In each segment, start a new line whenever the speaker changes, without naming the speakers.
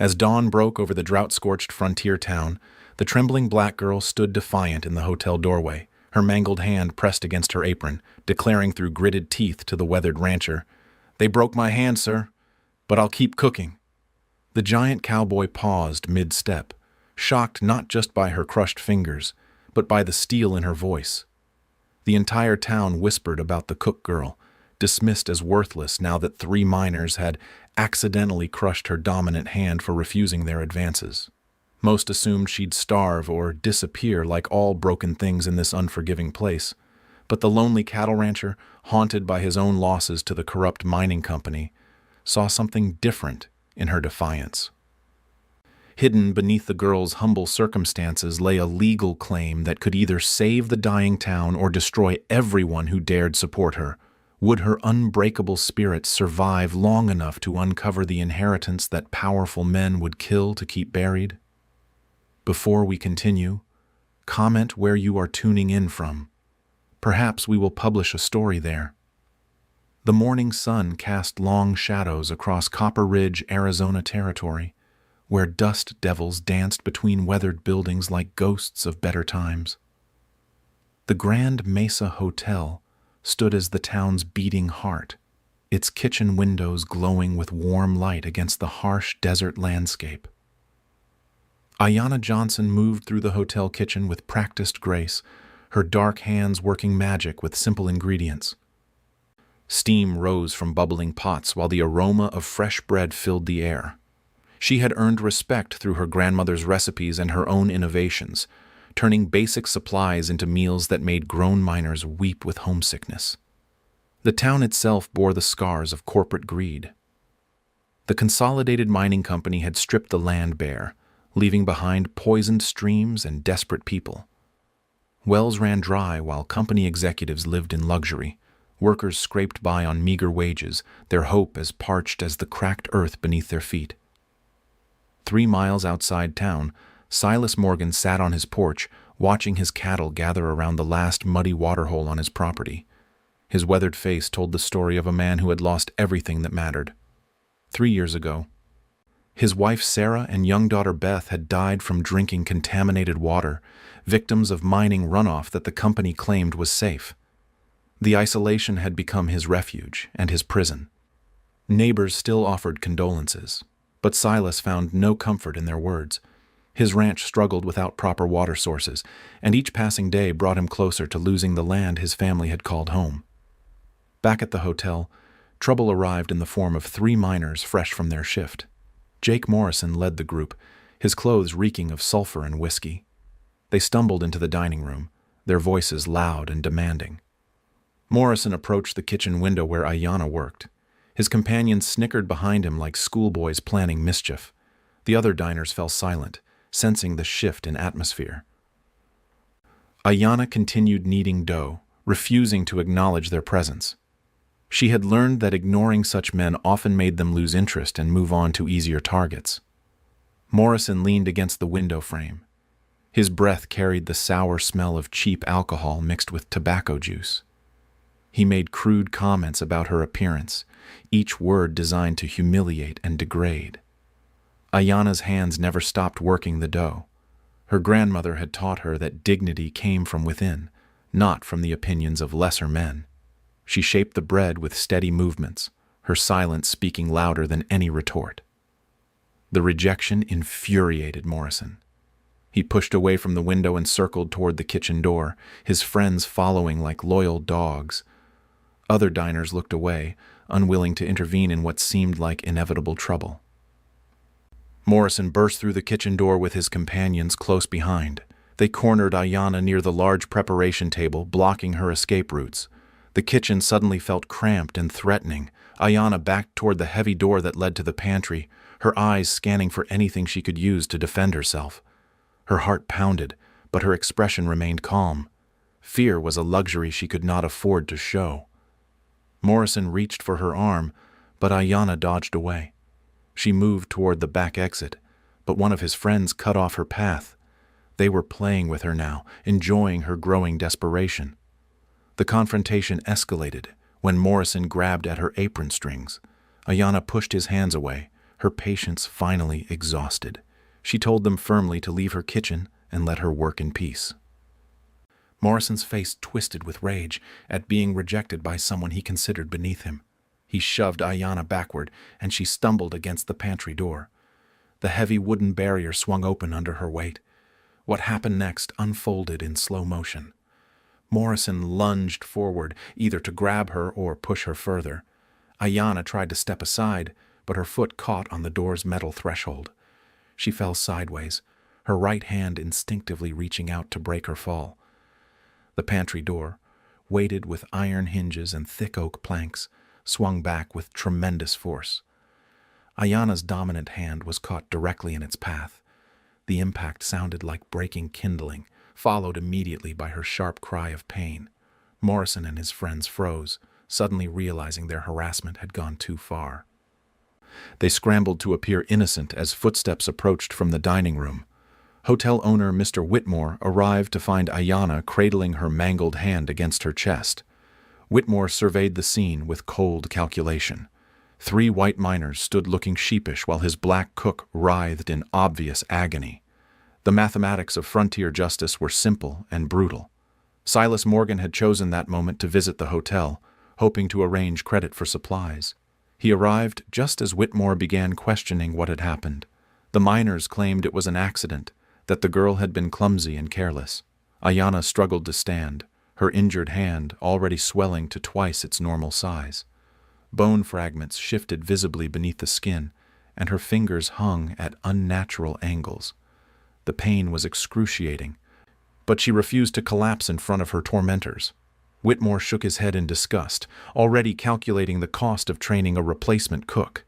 As dawn broke over the drought-scorched frontier town, the trembling black girl stood defiant in the hotel doorway, her mangled hand pressed against her apron, declaring through gritted teeth to the weathered rancher, "They broke my hand, sir, but I'll keep cooking." The giant cowboy paused mid-step, shocked not just by her crushed fingers, but by the steel in her voice. The entire town whispered about the cook girl, dismissed as worthless now that 3 miners had accidentally crushed her dominant hand for refusing their advances. Most assumed she'd starve or disappear like all broken things in this unforgiving place, but the lonely cattle rancher, haunted by his own losses to the corrupt mining company, saw something different in her defiance. Hidden beneath the girl's humble circumstances lay a legal claim that could either save the dying town or destroy everyone who dared support her. Would her unbreakable spirit survive long enough to uncover the inheritance that powerful men would kill to keep buried? Before we continue, comment where you are tuning in from. Perhaps we will publish a story there. The morning sun cast long shadows across Copper Ridge, Arizona territory, where dust devils danced between weathered buildings like ghosts of better times. The Grand Mesa Hotel stood as the town's beating heart, its kitchen windows glowing with warm light against the harsh desert landscape. Ayanna Johnson moved through the hotel kitchen with practiced grace, her dark hands working magic with simple ingredients. Steam rose from bubbling pots while the aroma of fresh bread filled the air. She had earned respect through her grandmother's recipes and her own innovations, turning basic supplies into meals that made grown miners weep with homesickness. The town itself bore the scars of corporate greed. The Consolidated Mining Company had stripped the land bare, leaving behind poisoned streams and desperate people. Wells ran dry while company executives lived in luxury. Workers scraped by on meager wages, their hope as parched as the cracked earth beneath their feet. 3 miles outside town, Silas Morgan sat on his porch, watching his cattle gather around the last muddy waterhole on his property. His weathered face told the story of a man who had lost everything that mattered. 3 years ago, his wife Sarah and young daughter Beth had died from drinking contaminated water, victims of mining runoff that the company claimed was safe. The isolation had become his refuge and his prison. Neighbors still offered condolences, but Silas found no comfort in their words. His ranch struggled without proper water sources, and each passing day brought him closer to losing the land his family had called home. Back at the hotel, trouble arrived in the form of 3 miners fresh from their shift. Jake Morrison led the group, his clothes reeking of sulfur and whiskey. They stumbled into the dining room, their voices loud and demanding. Morrison approached the kitchen window where Ayanna worked. His companions snickered behind him like schoolboys planning mischief. The other diners fell silent, sensing the shift in atmosphere. Ayanna continued kneading dough, refusing to acknowledge their presence. She had learned that ignoring such men often made them lose interest and move on to easier targets. Morrison leaned against the window frame. His breath carried the sour smell of cheap alcohol mixed with tobacco juice. He made crude comments about her appearance, each word designed to humiliate and degrade. Ayanna's hands never stopped working the dough. Her grandmother had taught her that dignity came from within, not from the opinions of lesser men. She shaped the bread with steady movements, her silence speaking louder than any retort. The rejection infuriated Morrison. He pushed away from the window and circled toward the kitchen door, his friends following like loyal dogs. Other diners looked away, unwilling to intervene in what seemed like inevitable trouble. Morrison burst through the kitchen door with his companions close behind. They cornered Ayanna near the large preparation table, blocking her escape routes. The kitchen suddenly felt cramped and threatening. Ayanna backed toward the heavy door that led to the pantry, her eyes scanning for anything she could use to defend herself. Her heart pounded, but her expression remained calm. Fear was a luxury she could not afford to show. Morrison reached for her arm, but Ayanna dodged away. She moved toward the back exit, but one of his friends cut off her path. They were playing with her now, enjoying her growing desperation. The confrontation escalated when Morrison grabbed at her apron strings. Ayanna pushed his hands away, her patience finally exhausted. She told them firmly to leave her kitchen and let her work in peace. Morrison's face twisted with rage at being rejected by someone he considered beneath him. He shoved Ayanna backward, and she stumbled against the pantry door. The heavy wooden barrier swung open under her weight. What happened next unfolded in slow motion. Morrison lunged forward, either to grab her or push her further. Ayanna tried to step aside, but her foot caught on the door's metal threshold. She fell sideways, her right hand instinctively reaching out to break her fall. The pantry door, weighted with iron hinges and thick oak planks, swung back with tremendous force. Ayanna's dominant hand was caught directly in its path. The impact sounded like breaking kindling, followed immediately by her sharp cry of pain. Morrison and his friends froze, suddenly realizing their harassment had gone too far. They scrambled to appear innocent as footsteps approached from the dining room. Hotel owner Mr. Whitmore arrived to find Ayanna cradling her mangled hand against her chest. Whitmore surveyed the scene with cold calculation. 3 white miners stood looking sheepish while his black cook writhed in obvious agony. The mathematics of frontier justice were simple and brutal. Silas Morgan had chosen that moment to visit the hotel, hoping to arrange credit for supplies. He arrived just as Whitmore began questioning what had happened. The miners claimed it was an accident, that the girl had been clumsy and careless. Ayanna struggled to stand, her injured hand already swelling to twice its normal size. Bone fragments shifted visibly beneath the skin, and her fingers hung at unnatural angles. The pain was excruciating, but she refused to collapse in front of her tormentors. Whitmore shook his head in disgust, already calculating the cost of training a replacement cook.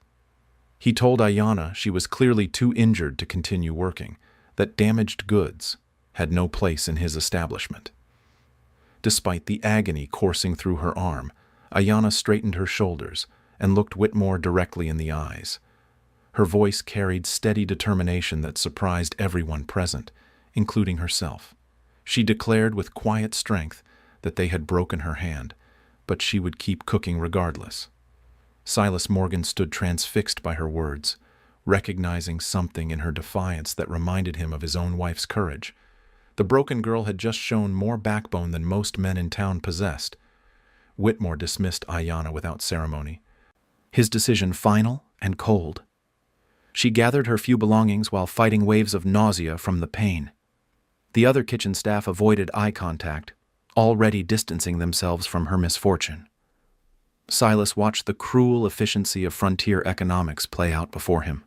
He told Ayanna she was clearly too injured to continue working, that damaged goods had no place in his establishment. Despite the agony coursing through her arm, Ayanna straightened her shoulders and looked Whitmore directly in the eyes. Her voice carried steady determination that surprised everyone present, including herself. She declared with quiet strength that they had broken her hand, but she would keep cooking regardless. Silas Morgan stood transfixed by her words, recognizing something in her defiance that reminded him of his own wife's courage. The broken girl had just shown more backbone than most men in town possessed. Whitmore dismissed Ayanna without ceremony, his decision final and cold. She gathered her few belongings while fighting waves of nausea from the pain. The other kitchen staff avoided eye contact, already distancing themselves from her misfortune. Silas watched the cruel efficiency of frontier economics play out before him.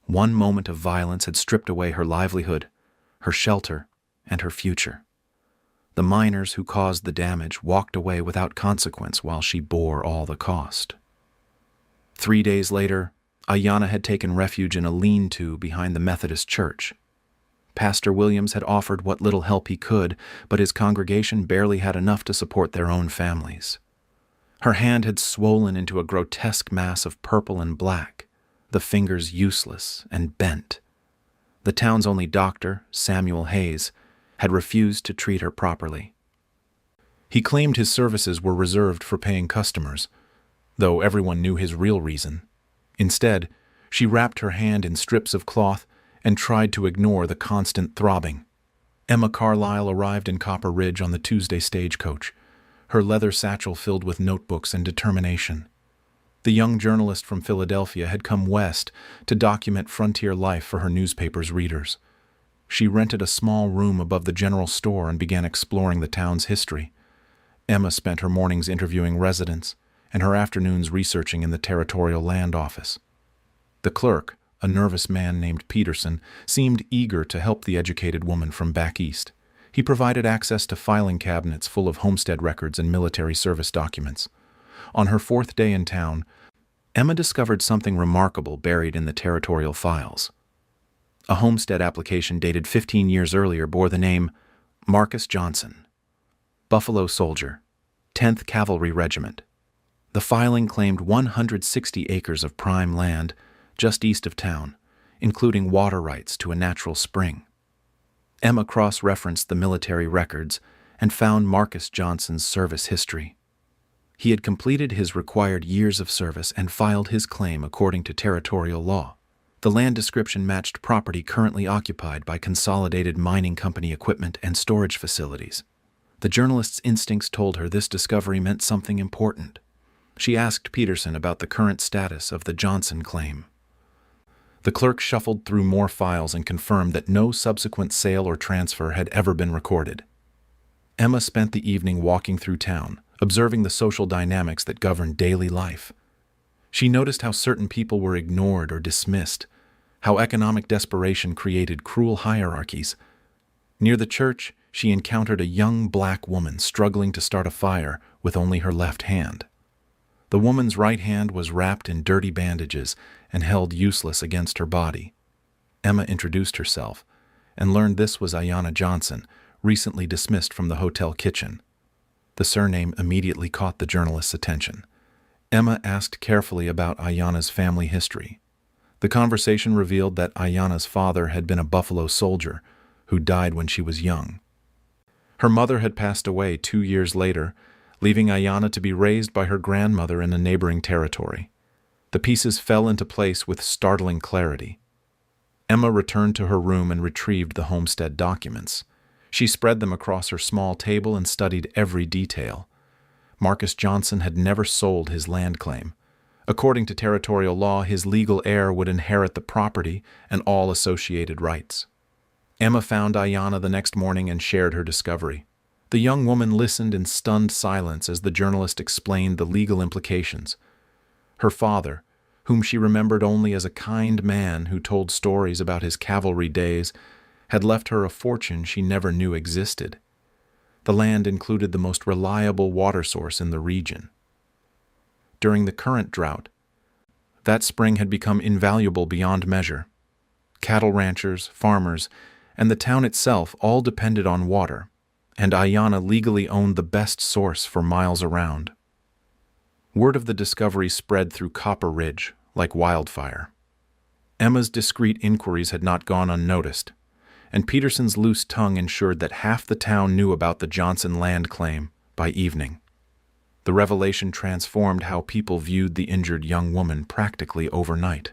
One moment of violence had stripped away her livelihood, her shelter, and her future. The miners who caused the damage walked away without consequence while she bore all the cost. 3 days later, Ayanna had taken refuge in a lean-to behind the Methodist church. Pastor Williams had offered what little help he could, but his congregation barely had enough to support their own families. Her hand had swollen into a grotesque mass of purple and black, the fingers useless and bent. The town's only doctor, Samuel Hayes, had refused to treat her properly. He claimed his services were reserved for paying customers, though everyone knew his real reason. Instead, she wrapped her hand in strips of cloth and tried to ignore the constant throbbing. Emma Carlyle arrived in Copper Ridge on the Tuesday stagecoach, her leather satchel filled with notebooks and determination. The young journalist from Philadelphia had come west to document frontier life for her newspaper's readers. She rented a small room above the general store and began exploring the town's history. Emma spent her mornings interviewing residents and her afternoons researching in the territorial land office. The clerk, a nervous man named Peterson, seemed eager to help the educated woman from back east. He provided access to filing cabinets full of homestead records and military service documents. On her 4th day in town, Emma discovered something remarkable buried in the territorial files. A homestead application dated 15 years earlier bore the name Marcus Johnson, Buffalo Soldier, 10th Cavalry Regiment. The filing claimed 160 acres of prime land just east of town, including water rights to a natural spring. Emma cross-referenced the military records and found Marcus Johnson's service history. He had completed his required years of service and filed his claim according to territorial law. The land description matched property currently occupied by Consolidated Mining Company equipment and storage facilities. The journalist's instincts told her this discovery meant something important. She asked Peterson about the current status of the Johnson claim. The clerk shuffled through more files and confirmed that no subsequent sale or transfer had ever been recorded. Emma spent the evening walking through town, observing the social dynamics that govern daily life. She noticed how certain people were ignored or dismissed, how economic desperation created cruel hierarchies. Near the church, she encountered a young black woman struggling to start a fire with only her left hand. The woman's right hand was wrapped in dirty bandages and held useless against her body. Emma introduced herself and learned this was Ayanna Johnson, recently dismissed from the hotel kitchen. The surname immediately caught the journalist's attention. Emma asked carefully about Ayanna's family history. The conversation revealed that Ayanna's father had been a Buffalo soldier who died when she was young. Her mother had passed away 2 years later, leaving Ayanna to be raised by her grandmother in a neighboring territory. The pieces fell into place with startling clarity. Emma returned to her room and retrieved the homestead documents. She spread them across her small table and studied every detail. Marcus Johnson had never sold his land claim. According to territorial law, his legal heir would inherit the property and all associated rights. Emma found Ayanna the next morning and shared her discovery. The young woman listened in stunned silence as the journalist explained the legal implications. Her father, whom she remembered only as a kind man who told stories about his cavalry days, had left her a fortune she never knew existed. The land included the most reliable water source in the region. During the current drought, that spring had become invaluable beyond measure. Cattle ranchers, farmers, and the town itself all depended on water, and Ayanna legally owned the best source for miles around. Word of the discovery spread through Copper Ridge like wildfire. Emma's discreet inquiries had not gone unnoticed, and Peterson's loose tongue ensured that half the town knew about the Johnson land claim by evening. The revelation transformed how people viewed the injured young woman practically overnight.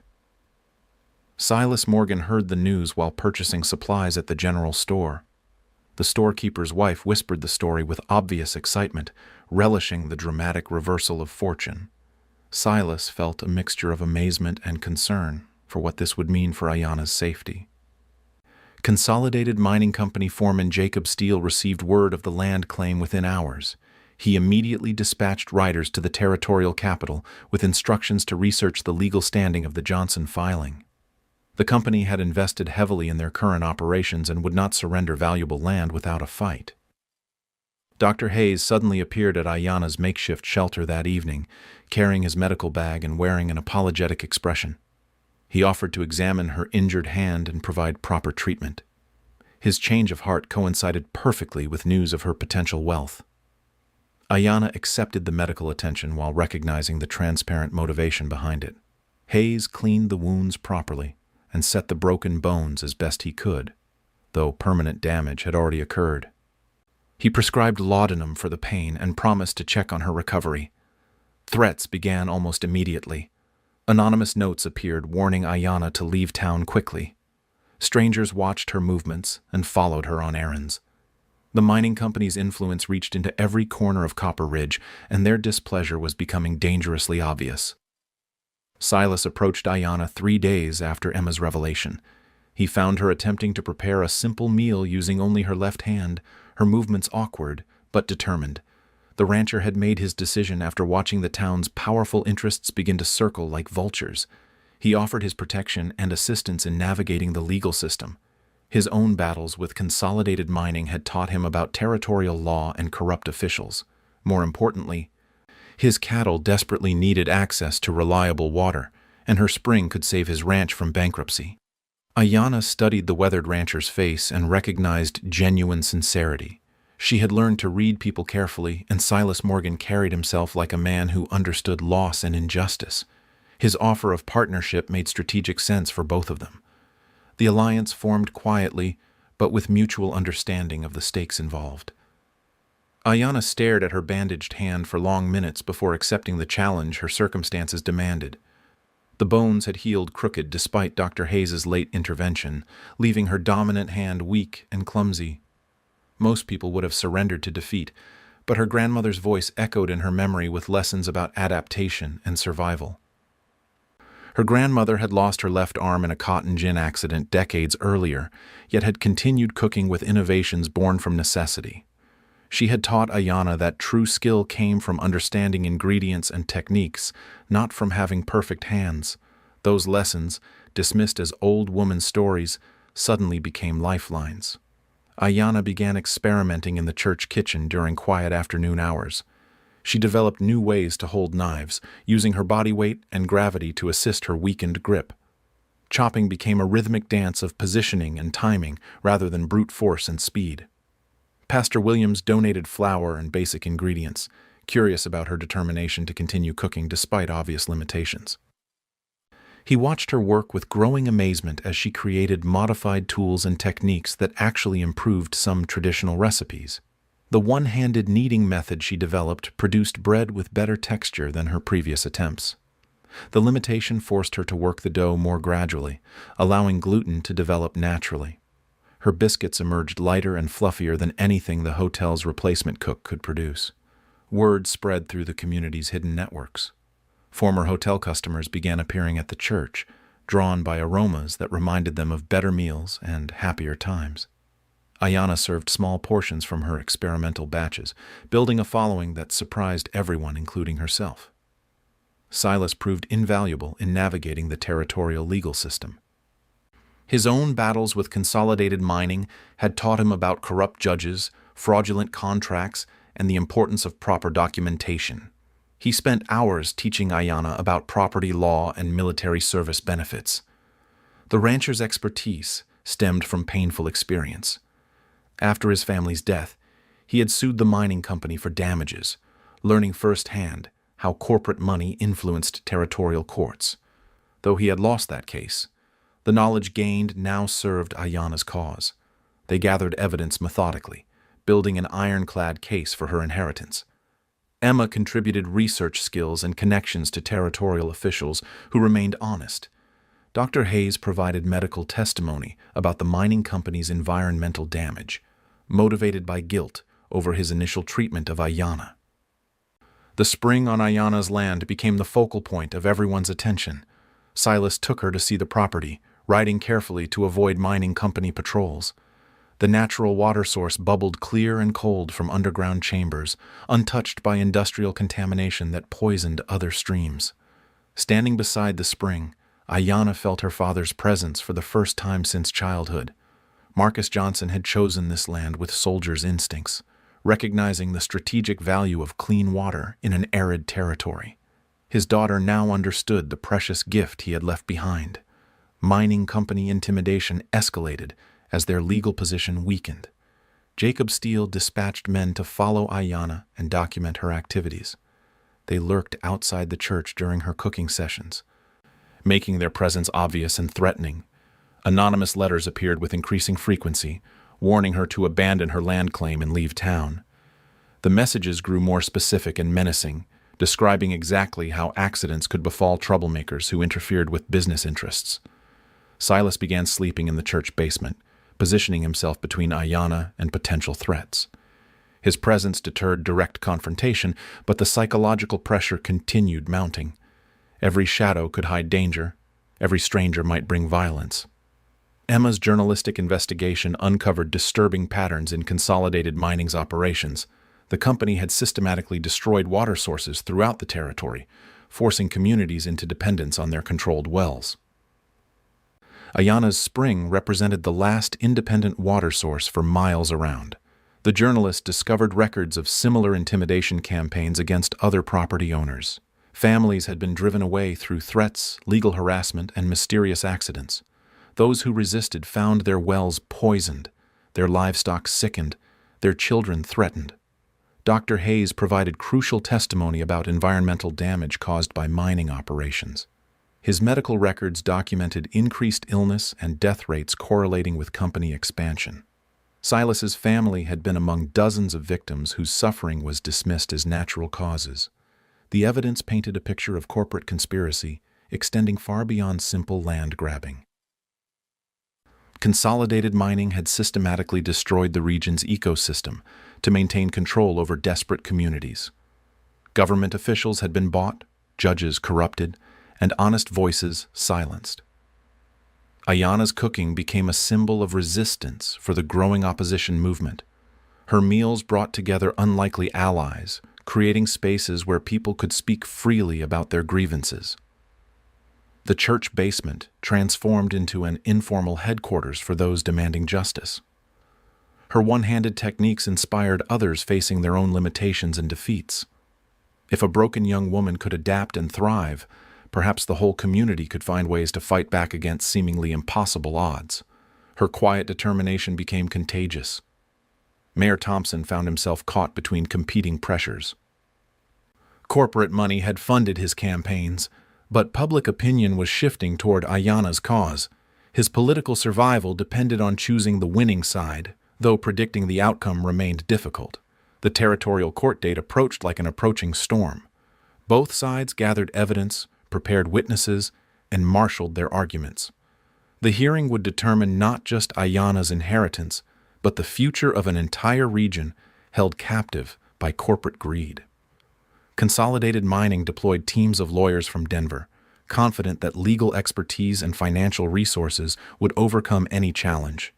Silas Morgan heard the news while purchasing supplies at the general store. The storekeeper's wife whispered the story with obvious excitement, relishing the dramatic reversal of fortune. Silas felt a mixture of amazement and concern for what this would mean for Ayanna's safety. Consolidated Mining Company foreman Jacob Steele received word of the land claim within hours. He immediately dispatched riders to the territorial capital with instructions to research the legal standing of the Johnson filing. The company had invested heavily in their current operations and would not surrender valuable land without a fight. Dr. Hayes suddenly appeared at Ayanna's makeshift shelter that evening, carrying his medical bag and wearing an apologetic expression. He offered to examine her injured hand and provide proper treatment. His change of heart coincided perfectly with news of her potential wealth. Ayanna accepted the medical attention while recognizing the transparent motivation behind it. Hayes cleaned the wounds properly and set the broken bones as best he could, though permanent damage had already occurred. He prescribed laudanum for the pain and promised to check on her recovery. Threats began almost immediately. Anonymous notes appeared warning Ayanna to leave town quickly. Strangers watched her movements and followed her on errands. The mining company's influence reached into every corner of Copper Ridge, and their displeasure was becoming dangerously obvious. Silas approached Ayanna 3 days after Emma's revelation. He found her attempting to prepare a simple meal using only her left hand, her movements awkward but determined. The rancher had made his decision after watching the town's powerful interests begin to circle like vultures. He offered his protection and assistance in navigating the legal system. His own battles with Consolidated Mining had taught him about territorial law and corrupt officials. More importantly, his cattle desperately needed access to reliable water, and her spring could save his ranch from bankruptcy. Ayanna studied the weathered rancher's face and recognized genuine sincerity. She had learned to read people carefully, and Silas Morgan carried himself like a man who understood loss and injustice. His offer of partnership made strategic sense for both of them. The alliance formed quietly, but with mutual understanding of the stakes involved. Ayana stared at her bandaged hand for long minutes before accepting the challenge her circumstances demanded. The bones had healed crooked despite Dr. Hayes's late intervention, leaving her dominant hand weak and clumsy. Most people would have surrendered to defeat, but her grandmother's voice echoed in her memory with lessons about adaptation and survival. Her grandmother had lost her left arm in a cotton gin accident decades earlier, yet had continued cooking with innovations born from necessity. She had taught Ayana that true skill came from understanding ingredients and techniques, not from having perfect hands. Those lessons, dismissed as old woman stories, suddenly became lifelines. Ayana began experimenting in the church kitchen during quiet afternoon hours. She developed new ways to hold knives, using her body weight and gravity to assist her weakened grip. Chopping became a rhythmic dance of positioning and timing rather than brute force and speed. Pastor Williams donated flour and basic ingredients, curious about her determination to continue cooking despite obvious limitations. He watched her work with growing amazement as she created modified tools and techniques that actually improved some traditional recipes. The one-handed kneading method she developed produced bread with better texture than her previous attempts. The limitation forced her to work the dough more gradually, allowing gluten to develop naturally. Her biscuits emerged lighter and fluffier than anything the hotel's replacement cook could produce. Word spread through the community's hidden networks. Former hotel customers began appearing at the church, drawn by aromas that reminded them of better meals and happier times. Ayana served small portions from her experimental batches, building a following that surprised everyone, including herself. Silas proved invaluable in navigating the territorial legal system. His own battles with consolidated mining had taught him about corrupt judges, fraudulent contracts, and the importance of proper documentation. He spent hours teaching Ayana about property law and military service benefits. The rancher's expertise stemmed from painful experience. After his family's death, he had sued the mining company for damages, learning firsthand how corporate money influenced territorial courts. Though he had lost that case, the knowledge gained now served Ayana's cause. They gathered evidence methodically, building an ironclad case for her inheritance. Emma contributed research skills and connections to territorial officials who remained honest. Dr. Hayes provided medical testimony about the mining company's environmental damage, motivated by guilt over his initial treatment of Ayana. The spring on Ayana's land became the focal point of everyone's attention. Silas took her to see the property, riding carefully to avoid mining company patrols. The natural water source bubbled clear and cold from underground chambers, untouched by industrial contamination that poisoned other streams. Standing beside the spring, Ayana felt her father's presence for the first time since childhood. Marcus Johnson had chosen this land with soldier's instincts, recognizing the strategic value of clean water in an arid territory. His daughter now understood the precious gift he had left behind. Mining company intimidation escalated as their legal position weakened. Jacob Steele dispatched men to follow Ayana and document her activities. They lurked outside the church during her cooking sessions, making their presence obvious and threatening. Anonymous letters appeared with increasing frequency, warning her to abandon her land claim and leave town. The messages grew more specific and menacing, describing exactly how accidents could befall troublemakers who interfered with business interests. Silas began sleeping in the church basement, positioning himself between Ayana and potential threats. His presence deterred direct confrontation, but the psychological pressure continued mounting. Every shadow could hide danger. Every stranger might bring violence. Emma's journalistic investigation uncovered disturbing patterns in Consolidated Mining's operations. The company had systematically destroyed water sources throughout the territory, forcing communities into dependence on their controlled wells. Ayana's spring represented the last independent water source for miles around. The journalist discovered records of similar intimidation campaigns against other property owners. Families had been driven away through threats, legal harassment, and mysterious accidents. Those who resisted found their wells poisoned, their livestock sickened, their children threatened. Dr. Hayes provided crucial testimony about environmental damage caused by mining operations. His medical records documented increased illness and death rates correlating with company expansion. Silas's family had been among dozens of victims whose suffering was dismissed as natural causes. The evidence painted a picture of corporate conspiracy extending far beyond simple land grabbing. Consolidated mining had systematically destroyed the region's ecosystem to maintain control over desperate communities. Government officials had been bought, judges corrupted, and honest voices silenced. Ayana's cooking became a symbol of resistance for the growing opposition movement. Her meals brought together unlikely allies, creating spaces where people could speak freely about their grievances. The church basement transformed into an informal headquarters for those demanding justice. Her one-handed techniques inspired others facing their own limitations and defeats. If a broken young woman could adapt and thrive, perhaps the whole community could find ways to fight back against seemingly impossible odds. Her quiet determination became contagious. Mayor Thompson found himself caught between competing pressures. Corporate money had funded his campaigns, but public opinion was shifting toward Ayana's cause. His political survival depended on choosing the winning side, though predicting the outcome remained difficult. The territorial court date approached like an approaching storm. Both sides gathered evidence, prepared witnesses, and marshaled their arguments. The hearing would determine not just Ayana's inheritance, but the future of an entire region held captive by corporate greed. Consolidated Mining deployed teams of lawyers from Denver, confident that legal expertise and financial resources would overcome any challenge.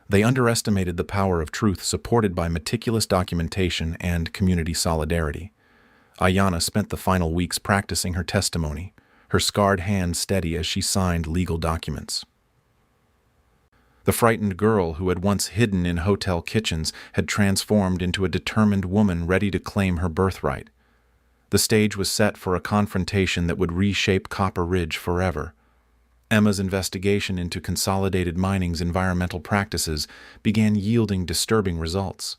They underestimated the power of truth supported by meticulous documentation and community solidarity. Ayana spent the final weeks practicing her testimony, her scarred hand steady as she signed legal documents. The frightened girl who had once hidden in hotel kitchens had transformed into a determined woman ready to claim her birthright. The stage was set for a confrontation that would reshape Copper Ridge forever. Emma's investigation into Consolidated Mining's environmental practices began yielding disturbing results.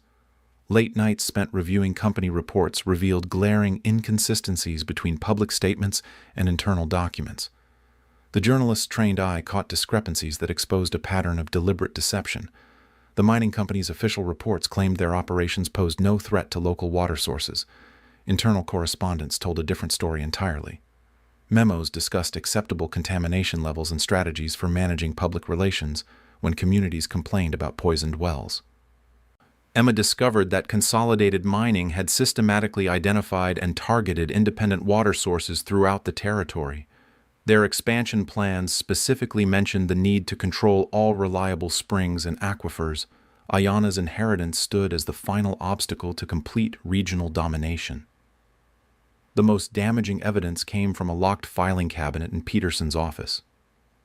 Late nights spent reviewing company reports revealed glaring inconsistencies between public statements and internal documents. The journalist's trained eye caught discrepancies that exposed a pattern of deliberate deception. The mining company's official reports claimed their operations posed no threat to local water sources. Internal correspondence told a different story entirely. Memos discussed acceptable contamination levels and strategies for managing public relations when communities complained about poisoned wells. Emma discovered that Consolidated Mining had systematically identified and targeted independent water sources throughout the territory. Their expansion plans specifically mentioned the need to control all reliable springs and aquifers. Ayana's inheritance stood as the final obstacle to complete regional domination. The most damaging evidence came from a locked filing cabinet in Peterson's office.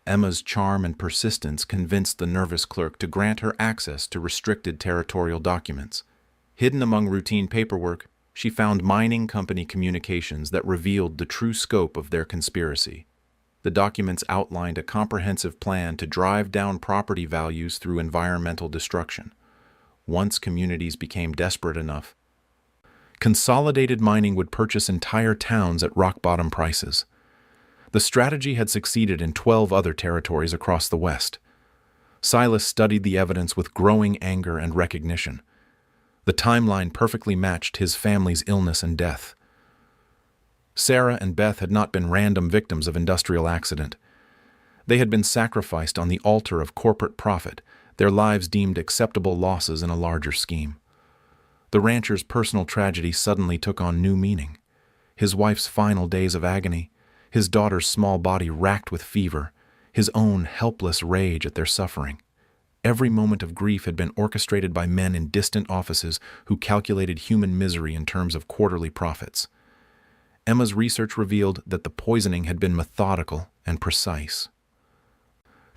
Emma's charm and persistence convinced the nervous clerk to grant her access to restricted territorial documents. Hidden among routine paperwork, she found mining company communications that revealed the true scope of their conspiracy. The documents outlined a comprehensive plan to drive down property values through environmental destruction. Once communities became desperate enough, Consolidated Mining would purchase entire towns at rock-bottom prices. The strategy had succeeded in 12 other territories across the West. Silas studied the evidence with growing anger and recognition. The timeline perfectly matched his family's illness and death. Sarah and Beth had not been random victims of industrial accident. They had been sacrificed on the altar of corporate profit, their lives deemed acceptable losses in a larger scheme. The rancher's personal tragedy suddenly took on new meaning. His wife's final days of agony, his daughter's small body racked with fever, his own helpless rage at their suffering. Every moment of grief had been orchestrated by men in distant offices who calculated human misery in terms of quarterly profits. Emma's research revealed that the poisoning had been methodical and precise.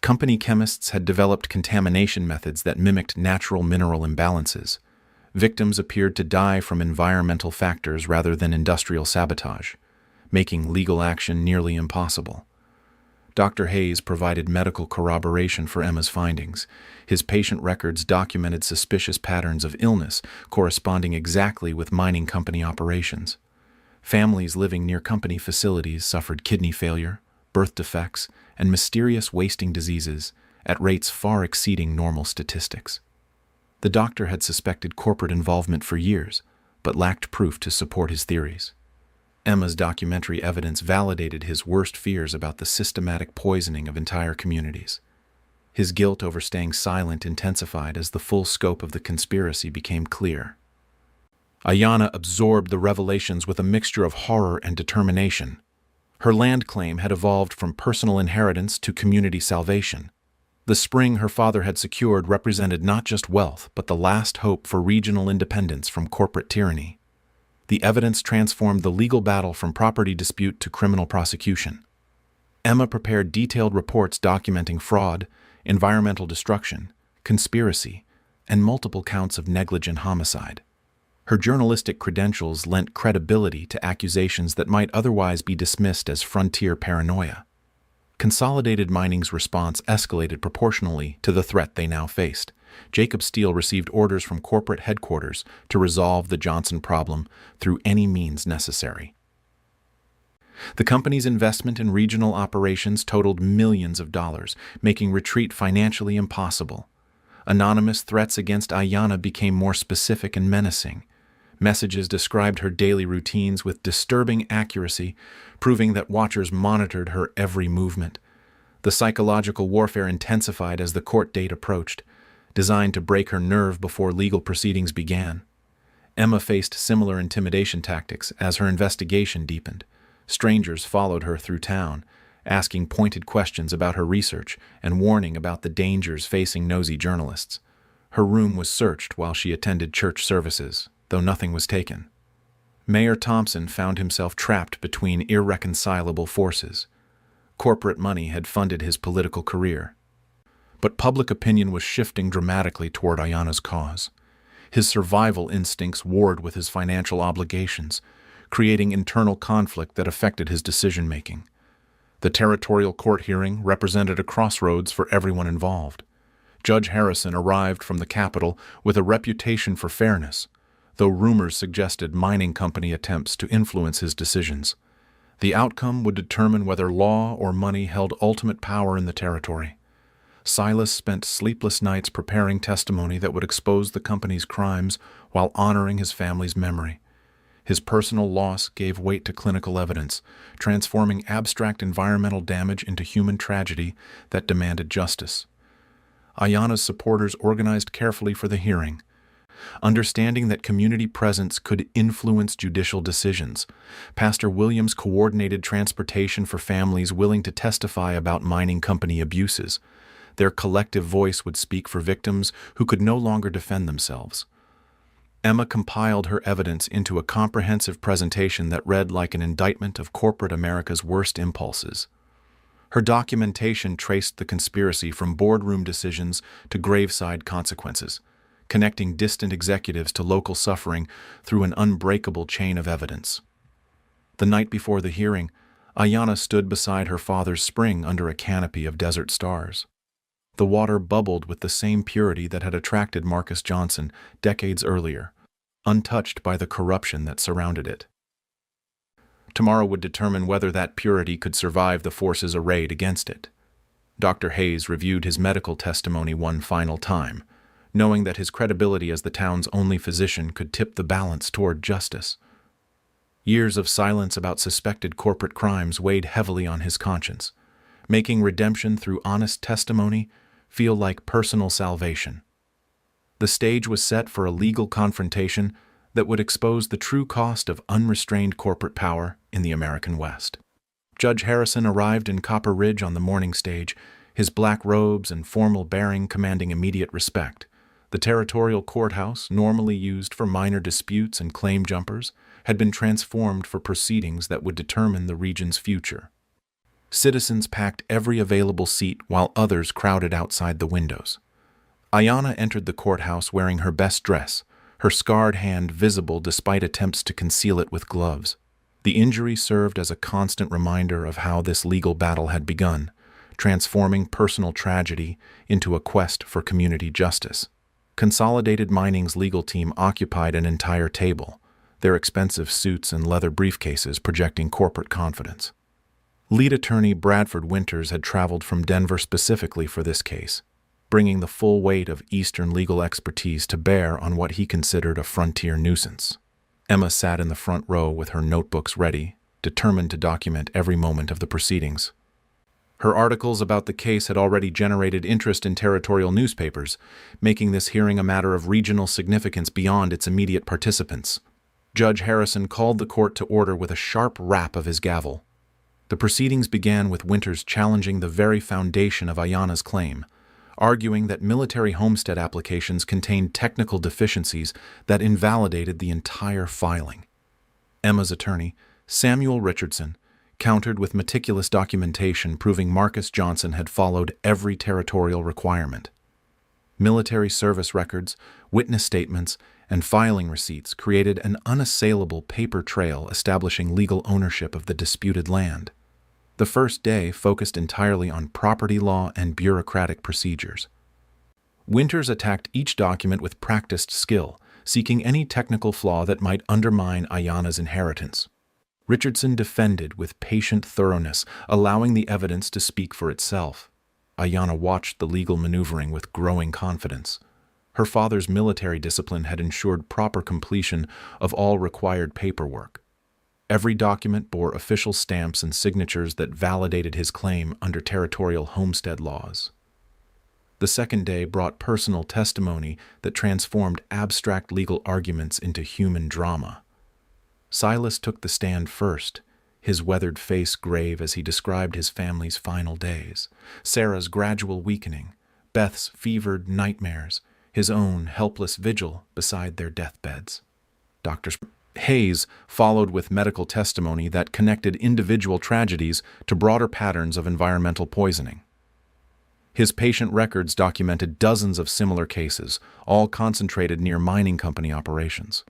Company chemists had developed contamination methods that mimicked natural mineral imbalances. Victims appeared to die from environmental factors rather than industrial sabotage, making legal action nearly impossible. Dr. Hayes provided medical corroboration for Emma's findings. His patient records documented suspicious patterns of illness corresponding exactly with mining company operations. Families living near company facilities suffered kidney failure, birth defects, and mysterious wasting diseases at rates far exceeding normal statistics. The doctor had suspected corporate involvement for years, but lacked proof to support his theories. Emma's documentary evidence validated his worst fears about the systematic poisoning of entire communities. His guilt over staying silent intensified as the full scope of the conspiracy became clear. Ayanna absorbed the revelations with a mixture of horror and determination. Her land claim had evolved from personal inheritance to community salvation. The spring her father had secured represented not just wealth, but the last hope for regional independence from corporate tyranny. The evidence transformed the legal battle from property dispute to criminal prosecution. Emma prepared detailed reports documenting fraud, environmental destruction, conspiracy, and multiple counts of negligent homicide. Her journalistic credentials lent credibility to accusations that might otherwise be dismissed as frontier paranoia. Consolidated Mining's response escalated proportionally to the threat they now faced. Jacob Steele received orders from corporate headquarters to resolve the Johnson problem through any means necessary. The company's investment in regional operations totaled millions of dollars, making retreat financially impossible. Anonymous threats against Ayanna became more specific and menacing. Messages described her daily routines with disturbing accuracy, proving that watchers monitored her every movement. The psychological warfare intensified as the court date approached, designed to break her nerve before legal proceedings began. Emma faced similar intimidation tactics as her investigation deepened. Strangers followed her through town, asking pointed questions about her research and warning about the dangers facing nosy journalists. Her room was searched while she attended church services, though nothing was taken. Mayor Thompson found himself trapped between irreconcilable forces. Corporate money had funded his political career, but public opinion was shifting dramatically toward Ayanna's cause. His survival instincts warred with his financial obligations, creating internal conflict that affected his decision-making. The territorial court hearing represented a crossroads for everyone involved. Judge Harrison arrived from the capital with a reputation for fairness, though rumors suggested mining company attempts to influence his decisions. The outcome would determine whether law or money held ultimate power in the territory. Silas spent sleepless nights preparing testimony that would expose the company's crimes while honoring his family's memory. His personal loss gave weight to clinical evidence, transforming abstract environmental damage into human tragedy that demanded justice. Ayanna's supporters organized carefully for the hearing. Understanding that community presence could influence judicial decisions, Pastor Williams coordinated transportation for families willing to testify about mining company abuses. Their collective voice would speak for victims who could no longer defend themselves. Emma compiled her evidence into a comprehensive presentation that read like an indictment of corporate America's worst impulses. Her documentation traced the conspiracy from boardroom decisions to graveside consequences, connecting distant executives to local suffering through an unbreakable chain of evidence. The night before the hearing, Ayanna stood beside her father's spring under a canopy of desert stars. The water bubbled with the same purity that had attracted Marcus Johnson decades earlier, untouched by the corruption that surrounded it. Tomorrow would determine whether that purity could survive the forces arrayed against it. Dr. Hayes reviewed his medical testimony one final time, knowing that his credibility as the town's only physician could tip the balance toward justice. Years of silence about suspected corporate crimes weighed heavily on his conscience, making redemption through honest testimony feel like personal salvation. The stage was set for a legal confrontation that would expose the true cost of unrestrained corporate power in the American West. Judge Harrison arrived in Copper Ridge on the morning stage, his black robes and formal bearing commanding immediate respect. The territorial courthouse, normally used for minor disputes and claim jumpers, had been transformed for proceedings that would determine the region's future. Citizens packed every available seat while others crowded outside the windows. Ayanna entered the courthouse wearing her best dress, her scarred hand visible despite attempts to conceal it with gloves. The injury served as a constant reminder of how this legal battle had begun, transforming personal tragedy into a quest for community justice. Consolidated Mining's legal team occupied an entire table, their expensive suits and leather briefcases projecting corporate confidence. Lead attorney Bradford Winters had traveled from Denver specifically for this case. bringing the full weight of Eastern legal expertise to bear on what he considered a frontier nuisance. Emma sat in the front row with her notebooks ready, determined to document every moment of the proceedings. Her articles about the case had already generated interest in territorial newspapers, making this hearing a matter of regional significance beyond its immediate participants. Judge Harrison called the court to order with a sharp rap of his gavel. The proceedings began with Winters challenging the very foundation of Ayanna's claim, arguing that military homestead applications contained technical deficiencies that invalidated the entire filing. Emma's attorney, Samuel Richardson, countered with meticulous documentation proving Marcus Johnson had followed every territorial requirement. Military service records, witness statements, and filing receipts created an unassailable paper trail establishing legal ownership of the disputed land. The first day focused entirely on property law and bureaucratic procedures. Winters attacked each document with practiced skill, seeking any technical flaw that might undermine Ayanna's inheritance. Richardson defended with patient thoroughness, allowing the evidence to speak for itself. Ayanna watched the legal maneuvering with growing confidence. Her father's military discipline had ensured proper completion of all required paperwork. Every document bore official stamps and signatures that validated his claim under territorial homestead laws. The second day brought personal testimony that transformed abstract legal arguments into human drama. Silas took the stand first, his weathered face grave as he described his family's final days, Sarah's gradual weakening, Beth's fevered nightmares, his own helpless vigil beside their deathbeds. Dr. Hayes followed with medical testimony that connected individual tragedies to broader patterns of environmental poisoning. His patient records documented dozens of similar cases, all concentrated near mining company operations.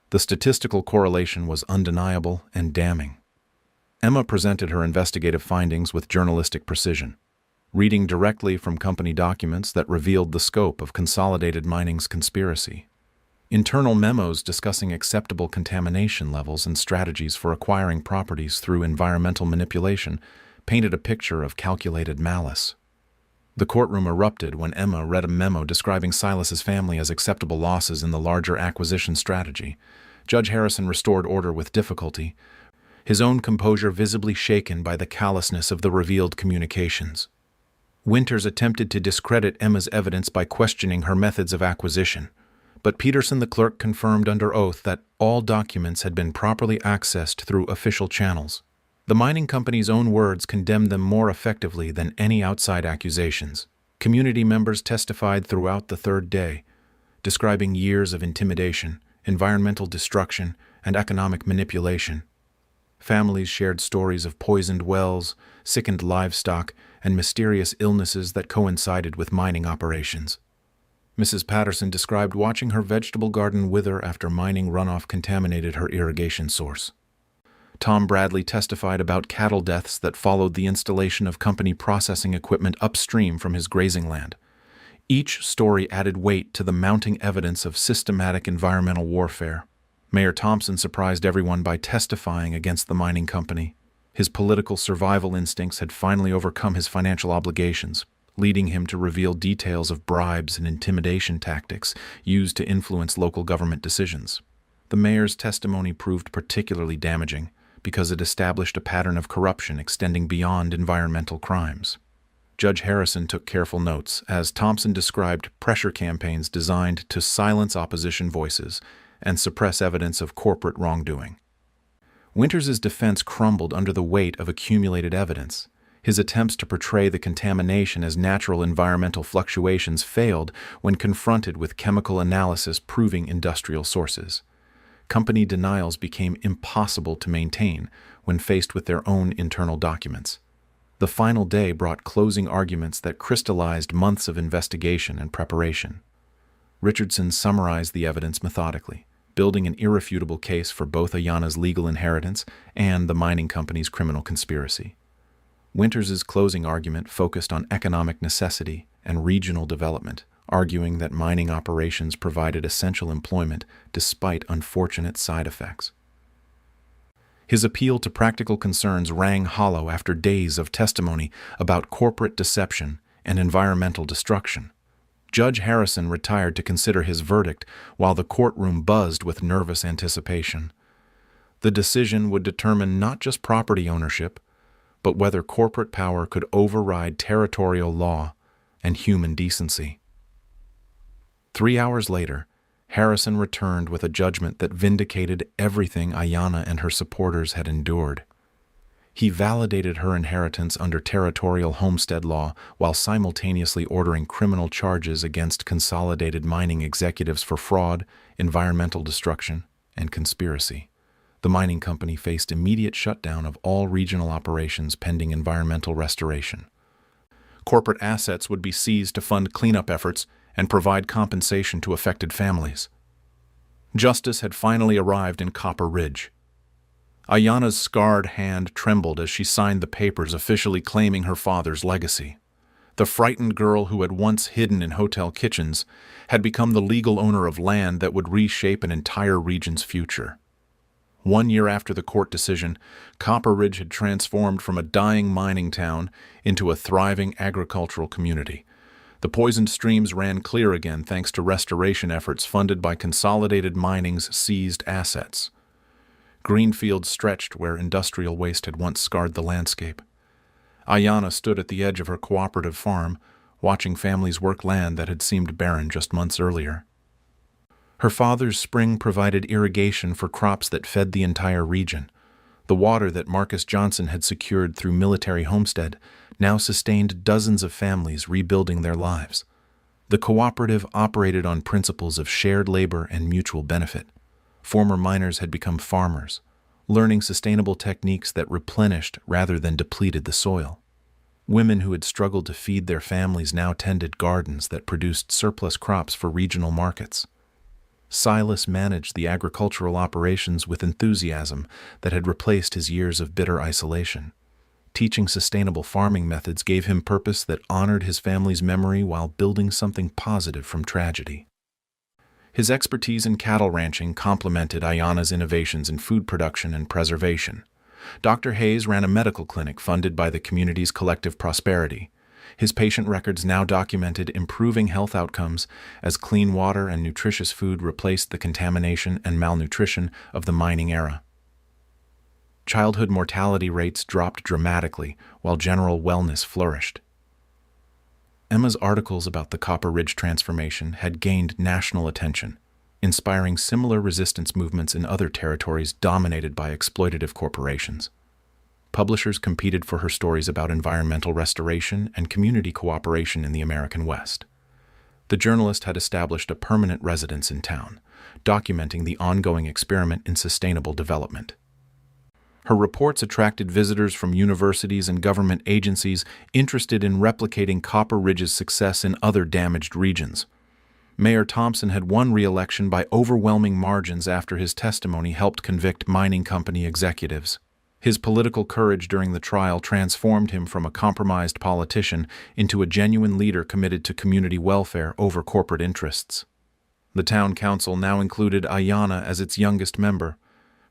The statistical correlation was undeniable and damning. Emma presented her investigative findings with journalistic precision, reading directly from company documents that revealed the scope of Consolidated Mining's conspiracy. Internal memos discussing acceptable contamination levels and strategies for acquiring properties through environmental manipulation painted a picture of calculated malice. The courtroom erupted when Emma read a memo describing Silas's family as acceptable losses in the larger acquisition strategy. Judge Harrison restored order with difficulty, his own composure visibly shaken by the callousness of the revealed communications. Winters attempted to discredit Emma's evidence by questioning her methods of acquisition, but Peterson the clerk confirmed under oath that all documents had been properly accessed through official channels. The mining company's own words condemned them more effectively than any outside accusations. Community members testified throughout the third day, describing years of intimidation, environmental destruction, and economic manipulation. Families shared stories of poisoned wells, sickened livestock, and mysterious illnesses that coincided with mining operations. Mrs. Patterson described watching her vegetable garden wither after mining runoff contaminated her irrigation source. Tom Bradley testified about cattle deaths that followed the installation of company processing equipment upstream from his grazing land. Each story added weight to the mounting evidence of systematic environmental warfare. Mayor Thompson surprised everyone by testifying against the mining company. His political survival instincts had finally overcome his financial obligations, leading him to reveal details of bribes and intimidation tactics used to influence local government decisions. The mayor's testimony proved particularly damaging because it established a pattern of corruption extending beyond environmental crimes. Judge Harrison took careful notes as Thompson described pressure campaigns designed to silence opposition voices and suppress evidence of corporate wrongdoing. Winters's defense crumbled under the weight of accumulated evidence. His attempts to portray the contamination as natural environmental fluctuations failed when confronted with chemical analysis proving industrial sources. Company denials became impossible to maintain when faced with their own internal documents. The final day brought closing arguments that crystallized months of investigation and preparation. Richardson summarized the evidence methodically, building an irrefutable case for both Ayanna's legal inheritance and the mining company's criminal conspiracy. Winters's closing argument focused on economic necessity and regional development, arguing that mining operations provided essential employment despite unfortunate side effects. His appeal to practical concerns rang hollow after days of testimony about corporate deception and environmental destruction. Judge Harrison retired to consider his verdict while the courtroom buzzed with nervous anticipation. The decision would determine not just property ownership, but whether corporate power could override territorial law and human decency. 3 hours later, Harrison returned with a judgment that vindicated everything Ayanna and her supporters had endured. He validated her inheritance under territorial homestead law while simultaneously ordering criminal charges against Consolidated Mining executives for fraud, environmental destruction, and conspiracy. The mining company faced immediate shutdown of all regional operations pending environmental restoration. Corporate assets would be seized to fund cleanup efforts and provide compensation to affected families. Justice had finally arrived in Copper Ridge. Ayanna's scarred hand trembled as she signed the papers officially claiming her father's legacy. The frightened girl who had once hidden in hotel kitchens had become the legal owner of land that would reshape an entire region's future. 1 year after the court decision, Copper Ridge had transformed from a dying mining town into a thriving agricultural community. The poisoned streams ran clear again thanks to restoration efforts funded by Consolidated Mining's seized assets. Green fields stretched where industrial waste had once scarred the landscape. Ayanna stood at the edge of her cooperative farm, watching families work land that had seemed barren just months earlier. Her father's spring provided irrigation for crops that fed the entire region. The water that Marcus Johnson had secured through military homestead now sustained dozens of families rebuilding their lives. The cooperative operated on principles of shared labor and mutual benefit. Former miners had become farmers, learning sustainable techniques that replenished rather than depleted the soil. Women who had struggled to feed their families now tended gardens that produced surplus crops for regional markets. Silas managed the agricultural operations with enthusiasm that had replaced his years of bitter isolation. Teaching sustainable farming methods gave him purpose that honored his family's memory while building something positive from tragedy. His expertise in cattle ranching complemented Ayanna's innovations in food production and preservation. Dr. Hayes ran a medical clinic funded by the community's collective prosperity. His patient records now documented improving health outcomes as clean water and nutritious food replaced the contamination and malnutrition of the mining era. Childhood mortality rates dropped dramatically while general wellness flourished. Emma's articles about the Copper Ridge transformation had gained national attention, inspiring similar resistance movements in other territories dominated by exploitative corporations. Publishers competed for her stories about environmental restoration and community cooperation in the American West. The journalist had established a permanent residence in town, documenting the ongoing experiment in sustainable development. Her reports attracted visitors from universities and government agencies interested in replicating Copper Ridge's success in other damaged regions. Mayor Thompson had won re-election by overwhelming margins after his testimony helped convict mining company executives. His political courage during the trial transformed him from a compromised politician into a genuine leader committed to community welfare over corporate interests. The town council now included Ayanna as its youngest member,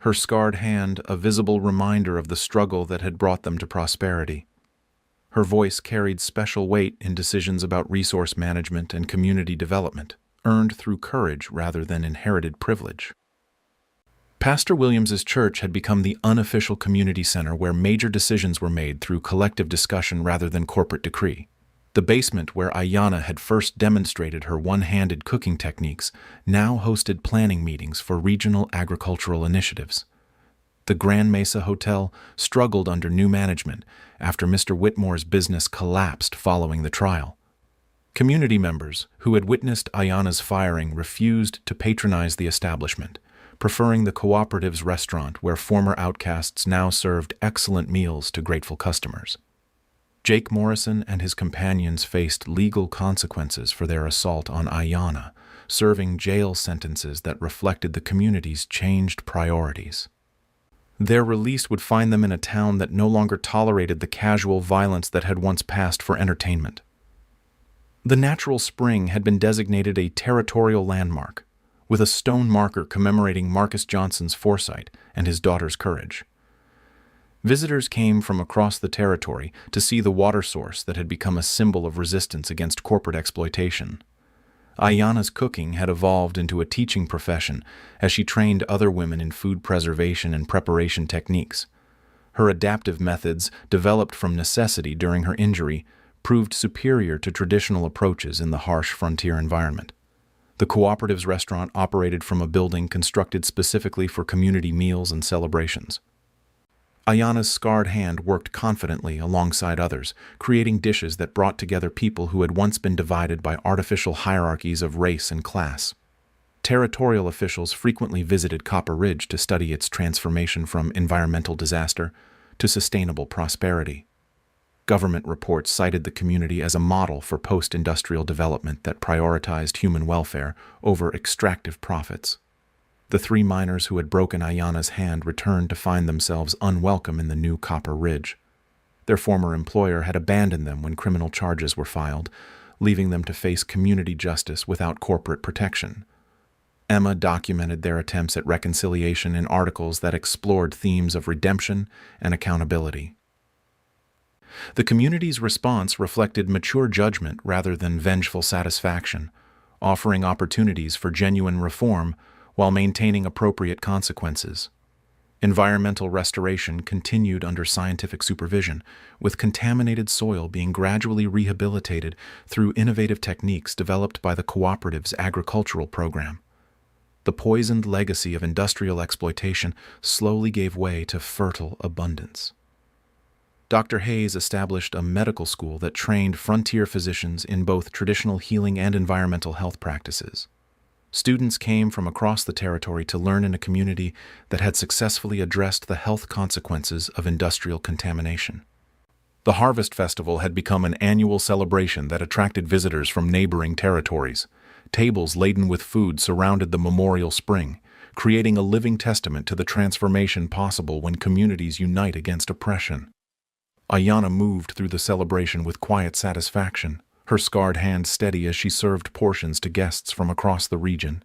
her scarred hand a visible reminder of the struggle that had brought them to prosperity. Her voice carried special weight in decisions about resource management and community development, earned through courage rather than inherited privilege. Pastor Williams's church had become the unofficial community center where major decisions were made through collective discussion rather than corporate decree. The basement where Ayanna had first demonstrated her one-handed cooking techniques now hosted planning meetings for regional agricultural initiatives. The Grand Mesa Hotel struggled under new management after Mr. Whitmore's business collapsed following the trial. Community members who had witnessed Ayanna's firing refused to patronize the establishment, preferring the cooperative's restaurant where former outcasts now served excellent meals to grateful customers. Jake Morrison and his companions faced legal consequences for their assault on Ayanna, serving jail sentences that reflected the community's changed priorities. Their release would find them in a town that no longer tolerated the casual violence that had once passed for entertainment. The natural spring had been designated a territorial landmark, with a stone marker commemorating Marcus Johnson's foresight and his daughter's courage. Visitors came from across the territory to see the water source that had become a symbol of resistance against corporate exploitation. Ayana's cooking had evolved into a teaching profession as she trained other women in food preservation and preparation techniques. Her adaptive methods, developed from necessity during her injury, proved superior to traditional approaches in the harsh frontier environment. The cooperative's restaurant operated from a building constructed specifically for community meals and celebrations. Ayana's scarred hand worked confidently alongside others, creating dishes that brought together people who had once been divided by artificial hierarchies of race and class. Territorial officials frequently visited Copper Ridge to study its transformation from environmental disaster to sustainable prosperity. Government reports cited the community as a model for post-industrial development that prioritized human welfare over extractive profits. The 3 miners who had broken Ayana's hand returned to find themselves unwelcome in the new Copper Ridge. Their former employer had abandoned them when criminal charges were filed, leaving them to face community justice without corporate protection. Emma documented their attempts at reconciliation in articles that explored themes of redemption and accountability. The community's response reflected mature judgment rather than vengeful satisfaction, offering opportunities for genuine reform while maintaining appropriate consequences. Environmental restoration continued under scientific supervision, with contaminated soil being gradually rehabilitated through innovative techniques developed by the cooperative's agricultural program. The poisoned legacy of industrial exploitation slowly gave way to fertile abundance. Dr. Hayes established a medical school that trained frontier physicians in both traditional healing and environmental health practices. Students came from across the territory to learn in a community that had successfully addressed the health consequences of industrial contamination. The Harvest Festival had become an annual celebration that attracted visitors from neighboring territories. Tables laden with food surrounded the memorial spring, creating a living testament to the transformation possible when communities unite against oppression. Ayana moved through the celebration with quiet satisfaction, her scarred hand steady as she served portions to guests from across the region.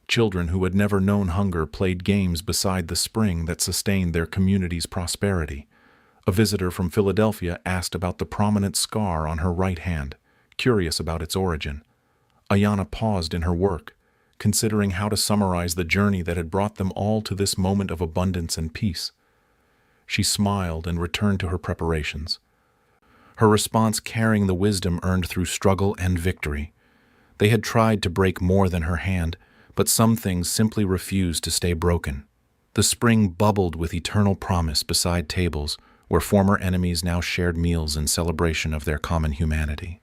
Children who had never known hunger played games beside the spring that sustained their community's prosperity. A visitor from Philadelphia asked about the prominent scar on her right hand, curious about its origin. Ayana paused in her work, considering how to summarize the journey that had brought them all to this moment of abundance and peace. She smiled and returned to her preparations, her response carrying the wisdom earned through struggle and victory. They had tried to break more than her hand, but some things simply refused to stay broken. The spring bubbled with eternal promise beside tables where former enemies now shared meals in celebration of their common humanity.